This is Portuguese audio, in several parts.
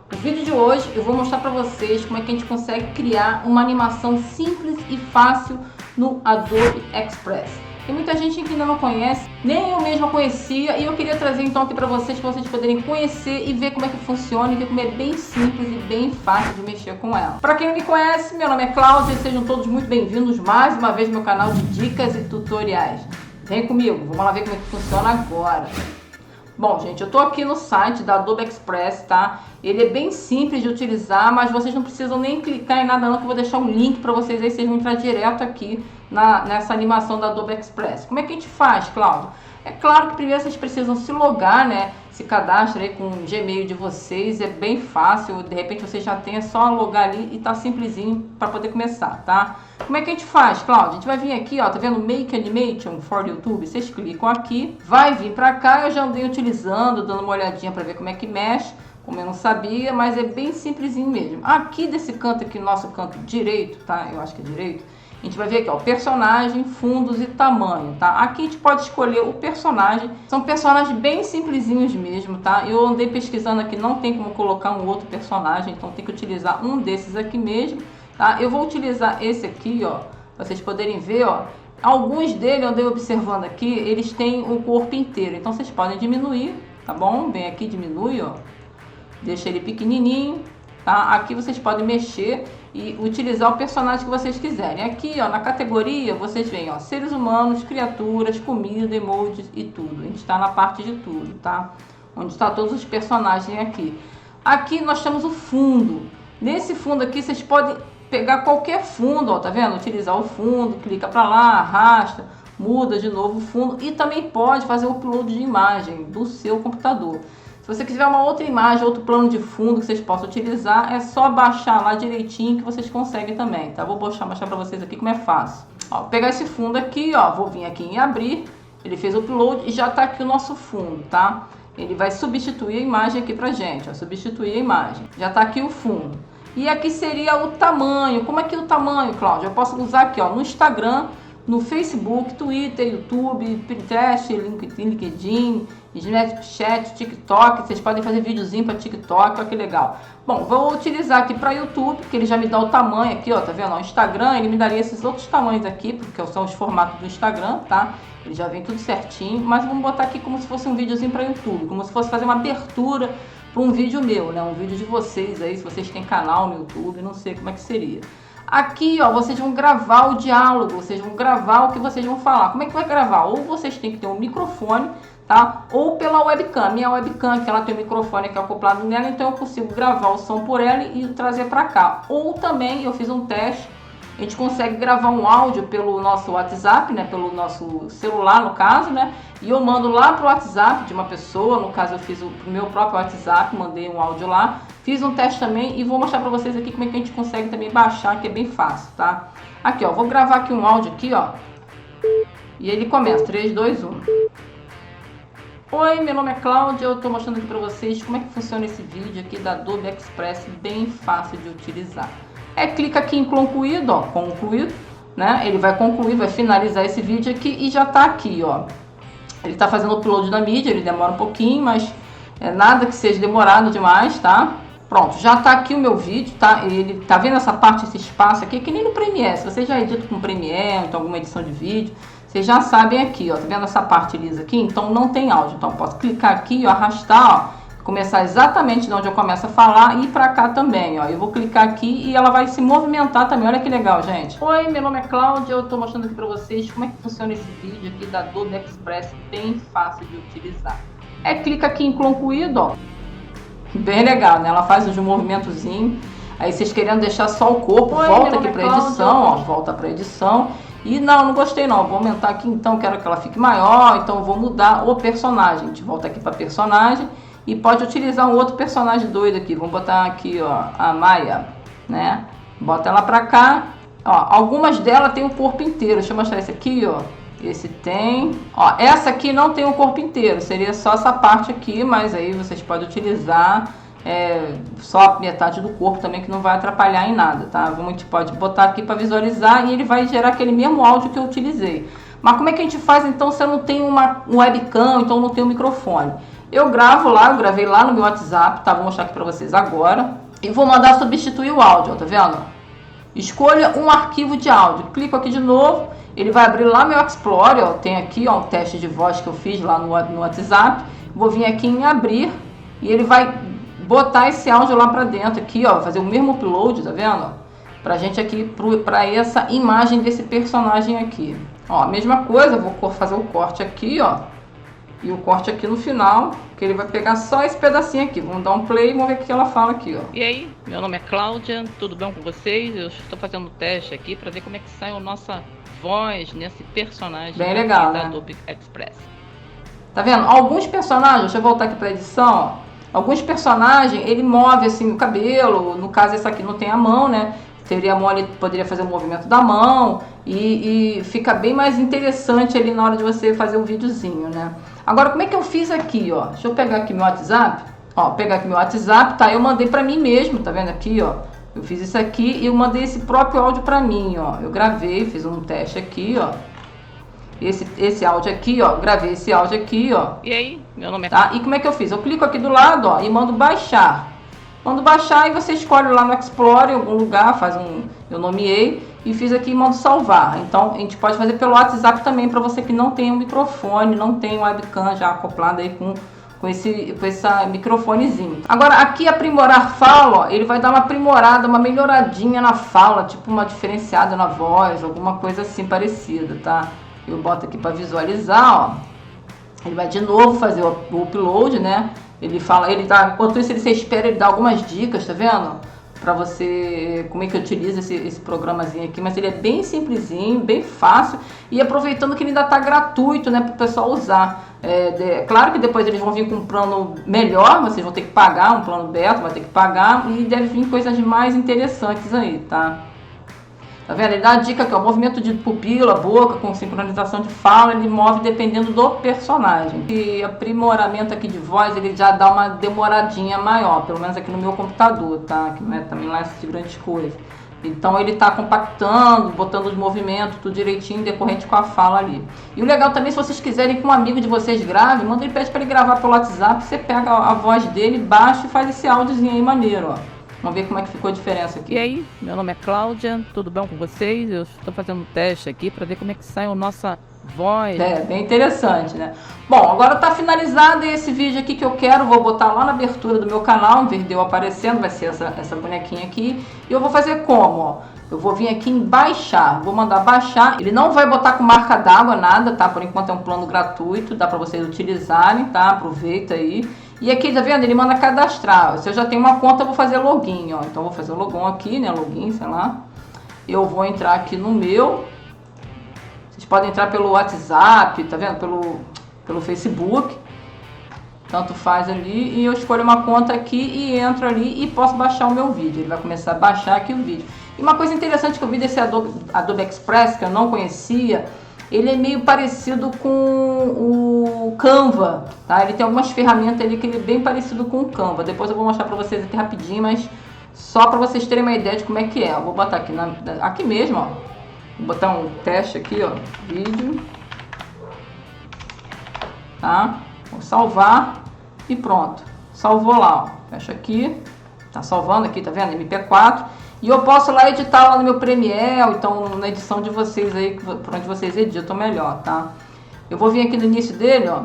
No vídeo de hoje eu vou mostrar para vocês como é que a gente consegue criar uma animação simples e fácil no Adobe Express. Tem muita gente que ainda não conhece, nem eu mesma conhecia, e eu queria trazer então aqui para vocês poderem conhecer e ver como é que funciona e ver como é bem simples e bem fácil de mexer com ela. Para quem não me conhece, meu nome é Cláudia e sejam todos muito bem-vindos mais uma vez ao meu canal de dicas e tutoriais. Vem comigo, vamos lá ver como é que funciona agora. Bom, gente, eu tô aqui no site da Adobe Express, tá? Ele é bem simples de utilizar, mas vocês não precisam nem clicar em nada não, que eu vou deixar um link para vocês aí, vocês vão entrar direto aqui nessa animação da Adobe Express. Como é que a gente faz, Cláudio? É claro que primeiro vocês precisam se logar, né? Se cadastra aí com o Gmail de vocês, é bem fácil, de repente vocês já tem, é só logar ali e tá simplesinho para poder começar, tá? Como é que a gente faz, Cláudia? A gente vai vir aqui, ó, tá vendo Make Animation for YouTube? Vocês clicam aqui, vai vir para cá, eu já andei utilizando, dando uma olhadinha para ver como é que mexe, como eu não sabia, mas é bem simplesinho mesmo. Aqui desse canto aqui, nosso canto direito, tá? Eu acho que é direito. A gente vai ver aqui, ó, personagem, fundos e tamanho, tá? Aqui a gente pode escolher o personagem. São personagens bem simplesinhos mesmo, tá? Eu andei pesquisando aqui, não tem como colocar um outro personagem, então tem que utilizar um desses aqui mesmo, tá? Eu vou utilizar esse aqui, ó, pra vocês poderem ver, ó. Alguns dele, eu andei observando aqui, eles têm o corpo inteiro, então vocês podem diminuir, tá bom? Vem aqui, diminui, ó. Deixa ele pequenininho, tá? Aqui vocês podem mexer e utilizar o personagem que vocês quiserem. Aqui, ó, na categoria, vocês veem, ó, seres humanos, criaturas, comida, emojis e tudo. A gente está na parte de tudo, tá? Onde está todos os personagens aqui. Aqui nós temos o fundo. Nesse fundo aqui, vocês podem pegar qualquer fundo, ó, tá vendo? Utilizar o fundo, clica para lá, arrasta, muda de novo o fundo e também pode fazer o upload de imagem do seu computador. Se você quiser uma outra imagem, outro plano de fundo que vocês possam utilizar, é só baixar lá direitinho que vocês conseguem também, tá? Vou mostrar para vocês aqui como é fácil. Ó, vou pegar esse fundo aqui, ó, vou vir aqui em abrir, ele fez o upload e já tá aqui o nosso fundo, tá? Ele vai substituir a imagem aqui pra gente, ó, substituir a imagem. Já tá aqui o fundo. E aqui seria o tamanho. Como é que é o tamanho, Cláudia? Eu posso usar aqui, ó, no Instagram, no Facebook, Twitter, YouTube, Pinterest, LinkedIn, Snapchat, TikTok. Vocês podem fazer videozinho para TikTok, olha que legal. Bom, vou utilizar aqui para YouTube, que ele já me dá o tamanho aqui, ó, tá vendo? O Instagram, ele me daria esses outros tamanhos aqui, porque são os formatos do Instagram, tá? Ele já vem tudo certinho, mas vamos botar aqui como se fosse um videozinho para YouTube, como se fosse fazer uma abertura para um vídeo meu, né? Um vídeo de vocês aí, se vocês têm canal no YouTube, não sei como é que seria. Aqui, ó, vocês vão gravar o diálogo, vocês vão gravar o que vocês vão falar. Como é que vai gravar? Ou vocês têm que ter um microfone, tá? Ou pela webcam. Minha webcam, que ela tem um microfone aqui acoplado nela, então eu consigo gravar o som por ela e trazer para cá. Ou também, eu fiz um teste, a gente consegue gravar um áudio pelo nosso WhatsApp, né? Pelo nosso celular, no caso, né? E eu mando lá pro WhatsApp de uma pessoa, no caso eu fiz o meu próprio WhatsApp, mandei um áudio lá. Fiz um teste também e vou mostrar pra vocês aqui como é que a gente consegue também baixar, que é bem fácil, tá? Aqui, ó, vou gravar aqui um áudio aqui, ó. E ele começa, 3, 2, 1. Oi, meu nome é Cláudia, eu tô mostrando aqui pra vocês como é que funciona esse vídeo aqui da Adobe Express, bem fácil de utilizar. Clica aqui em concluído, ó, concluído, né? Ele vai concluir, vai finalizar esse vídeo aqui e já tá aqui, ó. Ele tá fazendo o upload da mídia, ele demora um pouquinho, mas é nada que seja demorado demais, tá? Pronto, já tá aqui o meu vídeo, tá? Ele tá vendo essa parte, esse espaço aqui, que nem no Premiere. Se você já edita com Premiere, então alguma edição de vídeo, vocês já sabem aqui, ó. Tá vendo essa parte lisa aqui? Então não tem áudio. Então eu posso clicar aqui, ó, arrastar, ó. Começar exatamente de onde eu começo a falar e ir pra cá também, ó. Eu vou clicar aqui e ela vai se movimentar também. Olha que legal, gente. Oi, meu nome é Cláudia, eu tô mostrando aqui pra vocês como é que funciona esse vídeo aqui da Adobe Express, bem fácil de utilizar. Clica aqui em concluído, ó. Bem legal, né? Ela faz uns movimentozinhos. Aí vocês querendo deixar só o corpo, volta aqui pra edição, ó. Volta pra edição. E não gostei não, vou aumentar aqui então, quero que ela fique maior, então vou mudar o personagem. A gente volta aqui pra personagem. E pode utilizar um outro personagem doido aqui. Vamos botar aqui, ó, a Maia, né? Bota ela pra cá. Ó, algumas delas tem o corpo inteiro. Deixa eu mostrar esse aqui, ó. Esse tem. Ó, essa aqui não tem o corpo inteiro. Seria só essa parte aqui, mas aí vocês podem utilizar só a metade do corpo também, que não vai atrapalhar em nada, tá? A gente pode botar aqui para visualizar e ele vai gerar aquele mesmo áudio que eu utilizei. Mas como é que a gente faz então se eu não tenho uma webcam, então não tenho um microfone? Eu gravo lá, eu gravei lá no meu WhatsApp, tá? Vou mostrar aqui pra vocês agora. E vou mandar substituir o áudio, ó, tá vendo? Escolha um arquivo de áudio. Clico aqui de novo, ele vai abrir lá meu Explorer, ó. Tem aqui, ó, um teste de voz que eu fiz lá no WhatsApp. Vou vir aqui em abrir e ele vai botar esse áudio lá pra dentro aqui, ó. Fazer o mesmo upload, tá vendo? Pra gente aqui, pra essa imagem desse personagem aqui. Ó, a mesma coisa, vou fazer o corte aqui, ó. E o corte aqui no final, que ele vai pegar só esse pedacinho aqui. Vamos dar um play e vamos ver o que ela fala aqui, ó. E aí, meu nome é Cláudia, tudo bem com vocês? Eu estou fazendo um teste aqui para ver como é que sai a nossa voz nesse personagem bem legal, da né? Adobe Express. Tá vendo? Alguns personagens, deixa eu voltar aqui pra edição, ó. Alguns personagens, ele move assim o cabelo, no caso esse aqui não tem a mão, né? Teria a mão ali, poderia fazer o movimento da mão e fica bem mais interessante ali na hora de você fazer o videozinho, né? Agora, como é que eu fiz aqui, ó? Deixa eu pegar aqui meu WhatsApp, ó, pegar aqui meu WhatsApp, tá? Eu mandei pra mim mesmo, tá vendo aqui, ó? Eu fiz isso aqui e eu mandei esse próprio áudio pra mim, ó. Eu gravei, fiz um teste aqui, ó. Esse áudio aqui, ó, gravei esse áudio aqui, ó. E aí, meu nome é... Tá? E como é que eu fiz? Eu clico aqui do lado, ó, e mando baixar. Mando baixar e você escolhe lá no Explorer, em algum lugar, faz um... Eu nomeei e fiz aqui e mando salvar. Então, a gente pode fazer pelo WhatsApp também, para você que não tem um microfone, não tem um webcam já acoplado aí com esse microfonezinho. Agora, aqui aprimorar fala, ó, ele vai dar uma aprimorada, uma melhoradinha na fala, tipo uma diferenciada na voz, alguma coisa assim parecida, tá? Eu boto aqui para visualizar, ó. Ele vai de novo fazer o upload, né? Ele fala, ele dá, enquanto isso você espera, ele dá algumas dicas, tá vendo? Pra você, como é que utiliza esse programazinho aqui, mas ele é bem simplesinho, bem fácil e aproveitando que ele ainda tá gratuito, né, pro pessoal usar. Claro que depois eles vão vir com um plano melhor, vocês vão ter que pagar, um plano beta, vai ter que pagar e deve vir coisas mais interessantes aí, tá? Tá vendo? Ele dá a dica aqui, ó, movimento de pupila, boca, com sincronização de fala, ele move dependendo do personagem. E aprimoramento aqui de voz, ele já dá uma demoradinha maior, pelo menos aqui no meu computador, tá? Que não é também lá de grandes coisas. Então ele tá compactando, botando os movimentos, tudo direitinho, decorrente com a fala ali. E o legal também, se vocês quiserem que um amigo de vocês grave, manda ele, pede para ele gravar pelo WhatsApp, você pega a voz dele, baixa e faz esse áudiozinho aí maneiro, ó. Vamos ver como é que ficou a diferença aqui. E aí, meu nome é Cláudia, tudo bem com vocês? Eu estou fazendo um teste aqui para ver como é que sai a nossa voz. É, bem interessante, né? Bom, agora tá finalizado esse vídeo aqui que eu quero, vou botar lá na abertura do meu canal, em vez de eu aparecendo, vai ser essa bonequinha aqui. E eu vou fazer como, ó? Eu vou vir aqui em baixar, vou mandar baixar. Ele não vai botar com marca d'água, nada, tá? Por enquanto é um plano gratuito, dá pra vocês utilizarem, tá? Aproveita aí. E aqui, tá vendo? Ele manda cadastrar. Se eu já tenho uma conta, eu vou fazer login, ó. Então, eu vou fazer o login aqui, né? Login, sei lá. Eu vou entrar aqui no meu. Vocês podem entrar pelo WhatsApp, tá vendo? Pelo Facebook. Tanto faz ali. E eu escolho uma conta aqui e entro ali e posso baixar o meu vídeo. Ele vai começar a baixar aqui o vídeo. E uma coisa interessante que eu vi desse Adobe Express, que eu não conhecia, ele é meio parecido com o Canva, tá? Ele tem algumas ferramentas ali que ele é bem parecido com o Canva. Depois eu vou mostrar pra vocês aqui rapidinho, mas só pra vocês terem uma ideia de como é que é. Eu vou botar aqui, aqui mesmo, ó. Vou botar um teste aqui, ó, vídeo. Tá? Vou salvar e pronto. Salvou lá, ó. Fecha aqui. Tá salvando aqui, tá vendo? MP4. E eu posso lá editar lá no meu Premiere, ou então na edição de vocês aí, por onde vocês editam melhor, tá? Eu vou vir aqui no início dele, ó.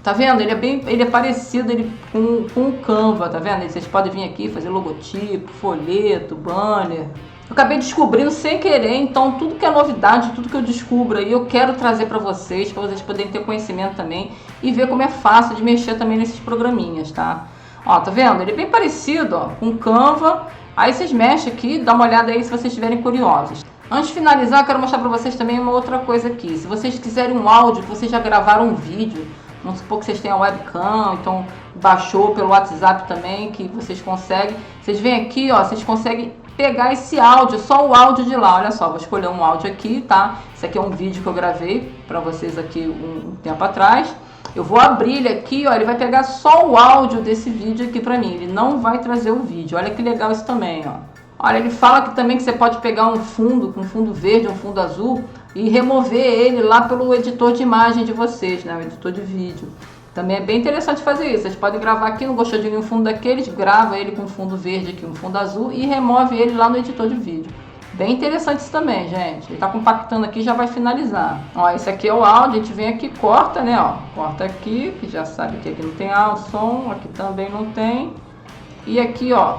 Tá vendo? Ele é parecido com o Canva, tá vendo? Vocês podem vir aqui fazer logotipo, folheto, banner. Eu acabei descobrindo sem querer, então tudo que é novidade, tudo que eu descubro aí, eu quero trazer pra vocês poderem ter conhecimento também e ver como é fácil de mexer também nesses programinhas, tá? Ó, tá vendo? Ele é bem parecido, ó, com Canva. Aí vocês mexem aqui, dá uma olhada aí se vocês estiverem curiosos. Antes de finalizar, eu quero mostrar pra vocês também uma outra coisa aqui. Se vocês quiserem um áudio, que vocês já gravaram um vídeo, vamos supor que vocês tenham webcam, então baixou pelo WhatsApp também, que vocês conseguem. Vocês vêm aqui, ó, vocês conseguem pegar esse áudio, só o áudio de lá. Olha só, vou escolher um áudio aqui, tá? Esse aqui é um vídeo que eu gravei pra vocês aqui um tempo atrás. Eu vou abrir ele aqui, ó, ele vai pegar só o áudio desse vídeo aqui pra mim, ele não vai trazer o vídeo. Olha que legal isso também, ó. Olha, ele fala que também que você pode pegar um fundo, um fundo verde, um fundo azul e remover ele lá pelo editor de imagem de vocês, né, o editor de vídeo. Também é bem interessante fazer isso. Vocês podem gravar aqui, não gostou de nenhum fundo daqueles, grava ele com fundo verde aqui, um fundo azul e remove ele lá no editor de vídeo. Bem interessante isso também, gente. Ele tá compactando aqui e já vai finalizar. Ó, esse aqui é o áudio, a gente vem aqui, corta, né, ó. Corta aqui, que já sabe que aqui não tem áudio, som, aqui também não tem. E aqui, ó,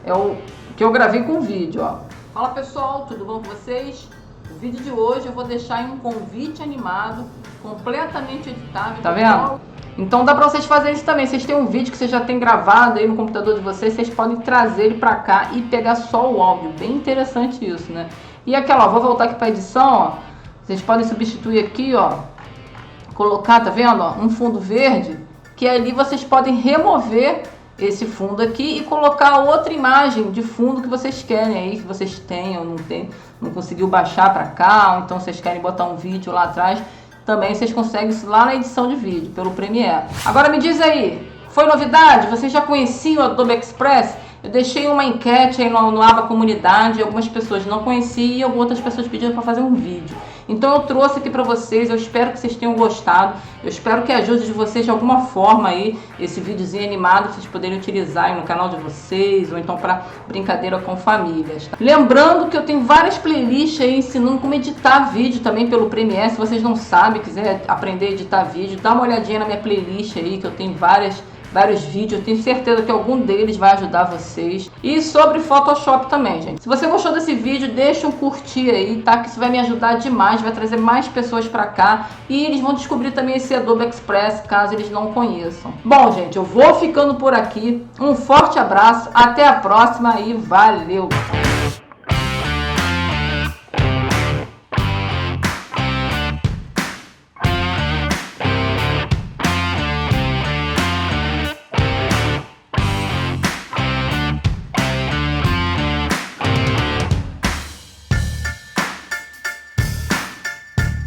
é o que eu gravei com o vídeo, ó. Fala pessoal, tudo bom com vocês? O vídeo de hoje eu vou deixar em um convite animado, completamente editável. Tá vendo? Então dá pra vocês fazerem isso também. Vocês têm um vídeo que vocês já têm gravado aí no computador de vocês, vocês podem trazer ele pra cá e pegar só o áudio. Bem interessante isso, né? E aquela, ó, vou voltar aqui pra edição, ó. Vocês podem substituir aqui, ó. Colocar, tá vendo, ó, um fundo verde, que ali vocês podem remover esse fundo aqui e colocar outra imagem de fundo que vocês querem aí, que vocês tenham, não conseguiu baixar pra cá, ou então vocês querem botar um vídeo lá atrás. Também vocês conseguem isso lá na edição de vídeo, pelo Premiere. Agora me diz aí, foi novidade? Vocês já conheciam o Adobe Express? Eu deixei uma enquete aí no aba comunidade, algumas pessoas não conheciam e outras pessoas pediram para fazer um vídeo. Então eu trouxe aqui para vocês, eu espero que vocês tenham gostado, eu espero que ajude de vocês de alguma forma aí, esse videozinho animado, pra vocês poderem utilizar aí no canal de vocês, ou então para brincadeira com famílias. Tá? Lembrando que eu tenho várias playlists aí ensinando como editar vídeo também pelo Premiere, se vocês não sabem, quiser aprender a editar vídeo, dá uma olhadinha na minha playlist aí, que eu tenho vários vídeos, eu tenho certeza que algum deles vai ajudar vocês. E sobre Photoshop também, gente. Se você gostou desse vídeo, deixa um curtir aí, tá? Que isso vai me ajudar demais, vai trazer mais pessoas pra cá. E eles vão descobrir também esse Adobe Express, caso eles não conheçam. Bom, gente, eu vou ficando por aqui. Um forte abraço, até a próxima e valeu!